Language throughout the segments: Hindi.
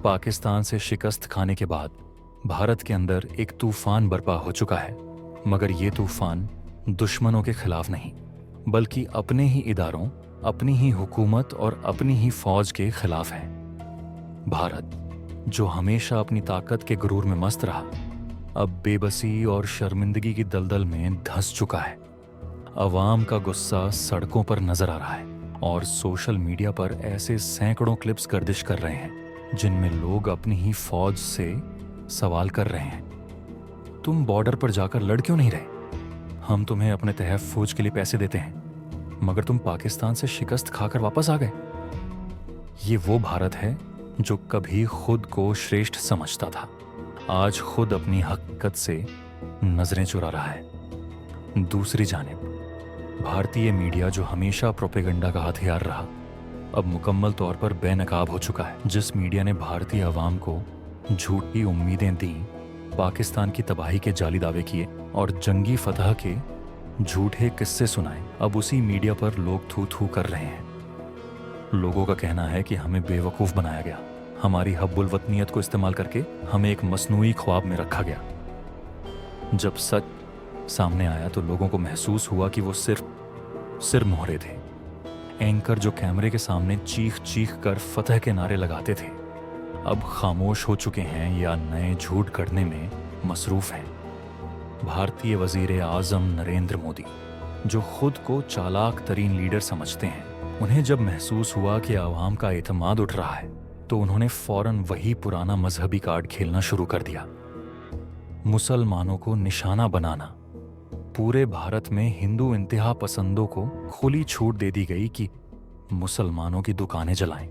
पाकिस्तान से शिकस्त खाने के बाद भारत के अंदर एक तूफान बर्पा हो चुका है, मगर ये तूफान दुश्मनों के खिलाफ नहीं, बल्कि अपने ही इदारों, अपनी ही हुकूमत और अपनी ही फौज के खिलाफ है। भारत, जो हमेशा अपनी ताकत के गुरूर में मस्त रहा, अब बेबसी और शर्मिंदगी की दलदल में धंस चुका है। अवाम का गुस्सा सड़कों पर नजर आ रहा है और सोशल मीडिया पर ऐसे सैकड़ों क्लिप्स गर्दिश कर रहे हैं जिनमें लोग अपनी ही फौज से सवाल कर रहे हैं, तुम बॉर्डर पर जाकर लड़ क्यों नहीं रहे? हम तुम्हें अपने तहफ़्फ़ुज़ के लिए पैसे देते हैं, मगर तुम पाकिस्तान से शिकस्त खाकर वापस आ गए। ये वो भारत है जो कभी खुद को श्रेष्ठ समझता था, आज खुद अपनी हकीकत से नजरें चुरा रहा है। दूसरी जानिब भारतीय मीडिया, जो हमेशा प्रोपेगेंडा का हथियार रहा, अब मुकम्मल तौर पर बेनकाब हो चुका है। जिस मीडिया ने भारतीय अवाम को झूठी उम्मीदें दी, पाकिस्तान की तबाही के जाली दावे किए और जंगी फतह के झूठे किस्से सुनाए, अब उसी मीडिया पर लोग थू थू कर रहे हैं। लोगों का कहना है कि हमें बेवकूफ़ बनाया गया, हमारी हब्बुल वतनियत को इस्तेमाल करके हमें एक मसनूई ख्वाब में रखा गया। जब सच सामने आया तो लोगों को महसूस हुआ कि वो सिर्फ सिर मोहरे थे। एंकर जो कैमरे के सामने चीख चीख कर फतह के नारे लगाते थे, अब खामोश हो चुके हैं या नए झूठ गढ़ने में मसरूफ हैं। भारतीय वजीर आज़म नरेंद्र मोदी, जो खुद को चालाक तरीन लीडर समझते हैं, उन्हें जब महसूस हुआ कि आवाम का एतमाद उठ रहा है, तो उन्होंने फौरन वही पुराना मजहबी कार्ड खेलना शुरू कर दिया। मुसलमानों को निशाना बनाना। पूरे भारत में हिंदू इंतहा पसंदों को खुली छूट दे दी गई कि मुसलमानों की दुकानें जलाएं,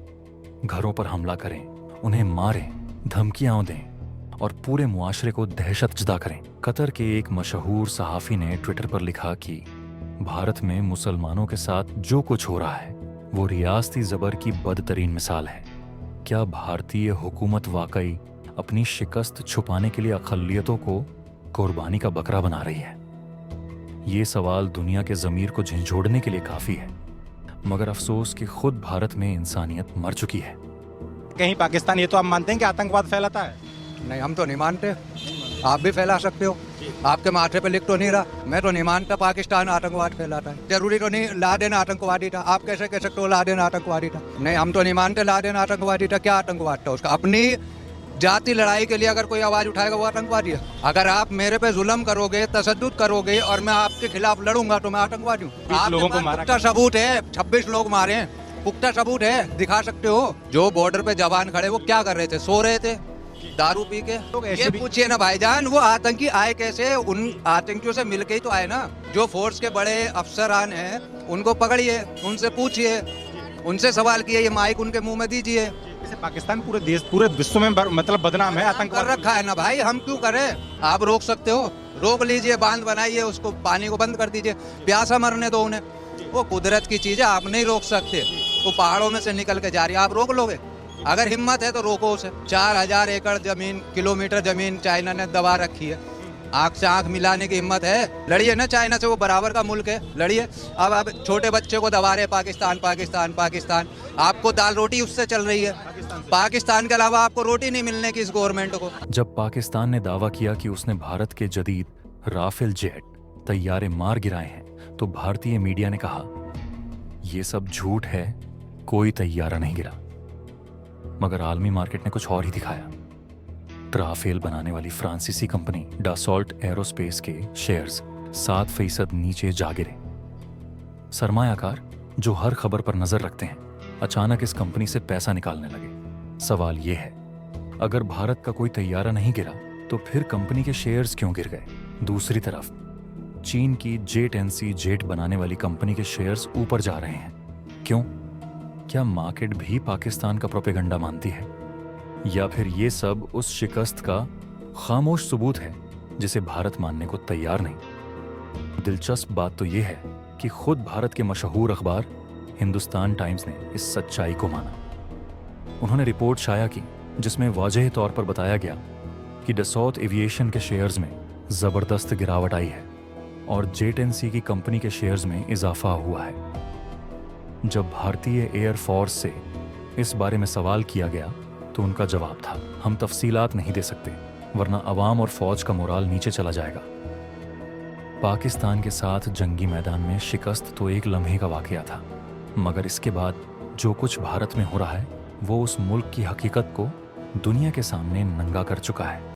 घरों पर हमला करें, उन्हें मारें, धमकियां दें और पूरे मुआशरे को दहशतजदा करें। कतर के एक मशहूर सहाफ़ी ने ट्विटर पर लिखा कि भारत में मुसलमानों के साथ जो कुछ हो रहा है वो रियासती ज़बर की बदतरीन मिसाल है। क्या भारतीय हुकूमत वाकई अपनी शिकस्त छुपाने के लिए अक़लियतों को कुर्बानी का बकरा बना रही है? ये सवाल दुनिया के ज़मीर को झंझोड़ने के लिए काफ़ी है, मगर अफसोस कि खुद भारत में इंसानियत मर चुकी है। कहीं पाकिस्तान ये तो आप मानते हैं कि आतंकवाद फैलाता है? नहीं, हम तो नहीं मानते। आप भी फैला सकते हो, आपके माथे पे लिख तो नहीं रहा। मैं तो नहीं मानता पाकिस्तान आतंकवाद फैलाता है। जरूरी तो नहीं लादेन आतंकवादी था। आप कैसे कह सकते हो लादेन आतंकवादी था? नहीं, हम तो नहीं मानते लादेन आतंकवादी था। क्या आतंकवाद था उसका? अपनी जाति लड़ाई के लिए अगर कोई आवाज उठाएगा वो आतंकवादी है। अगर आप मेरे पे जुल्म करोगे, तशद्दुद करोगे और मैं आपके खिलाफ लड़ूंगा तो मैं आतंकवादी हूँ। लोगों को मारा, पुख्ता सबूत है, 26 लोग मारे हैं, पुख्ता सबूत है, दिखा सकते हो। जो बॉर्डर पे जवान खड़े वो क्या कर रहे थे? सो रहे थे दारू पी के। ये पूछिए ना भाईजान, वो आतंकी आए कैसे? उन आतंकियों से मिलके ही तो आए ना। जो फोर्स के बड़े अफसरान हैं उनको पकड़िए, उनसे पूछिए, उनसे सवाल किए, ये माइक उनके मुंह में दीजिए। पाकिस्तान पूरे देश, पूरे विश्व में मतलब बदनाम है आतंकवाद कर रखा है ना भाई, हम क्यों करें? आप रोक सकते हो, रोक लीजिए, बांध बनाइए, उसको पानी को बंद कर दीजिए, प्यासा मरने दो उन्हें। वो कुदरत की चीज है, आप नहीं रोक सकते। वो पहाड़ों में से निकल के जा रही है, आप रोक लोगे? अगर हिम्मत है तो रोको उसे। 4000 एकड़ जमीन, किलोमीटर जमीन चाइना ने दबा रखी है। आंख से आंख मिलाने की हिम्मत है? लड़िए ना चाइना से, वो बराबर का मुल्क है, लड़िए। अब आप छोटे बच्चे को दबा रहे पाकिस्तान पाकिस्तान पाकिस्तान। आपको दाल रोटी उससे चल रही है, पाकिस्तान के अलावा आपको रोटी नहीं मिलने की इस गवर्नमेंट को। जब पाकिस्तान ने दावा किया कि उसने भारत के जदीद राफेल जेट तैयारे मार गिराए हैं, तो भारतीय मीडिया ने कहा यह सब झूठ है, कोई तैयारा नहीं गिरा। मगर आलमी मार्केट ने कुछ और ही दिखाया। राफेल बनाने वाली फ्रांसीसी कंपनी डासॉल्ट एरोस्पेस के शेयर्स 7% नीचे जा गिरे। सरमायाकार जो हर खबर पर नजर रखते हैं, अचानक इस कंपनी से पैसा निकालने लगे। सवाल यह है, अगर भारत का कोई तैयारा नहीं गिरा तो फिर कंपनी के शेयर्स क्यों गिर गए? दूसरी तरफ चीन की जेट जेट बनाने वाली कंपनी के शेयर्स ऊपर जा रहे हैं। क्यों? क्या मार्केट भी पाकिस्तान का प्रोपेगेंडा मानती है, या फिर ये सब उस शिकस्त का खामोश सबूत है जिसे भारत मानने को तैयार नहीं? दिलचस्प बात तो यह है कि खुद भारत के मशहूर अखबार हिंदुस्तान टाइम्स ने इस सच्चाई को माना। उन्होंने रिपोर्ट शाया की जिसमें वाज़ेह तौर पर बताया गया कि डसॉल्ट एविएशन के शेयर्स में ज़बरदस्त गिरावट आई है और जेट की कंपनी के शेयर्स में इजाफा हुआ है। जब भारतीय एयर फोर्स से इस बारे में सवाल किया गया तो उनका जवाब था, हम तफसीलात नहीं दे सकते वरना अवाम और फौज का मोराल नीचे चला जाएगा। पाकिस्तान के साथ जंगी मैदान में शिकस्त तो एक लम्हे का वाकया था, मगर इसके बाद जो कुछ भारत में हो रहा है वो उस मुल्क की हकीकत को दुनिया के सामने नंगा कर चुका है।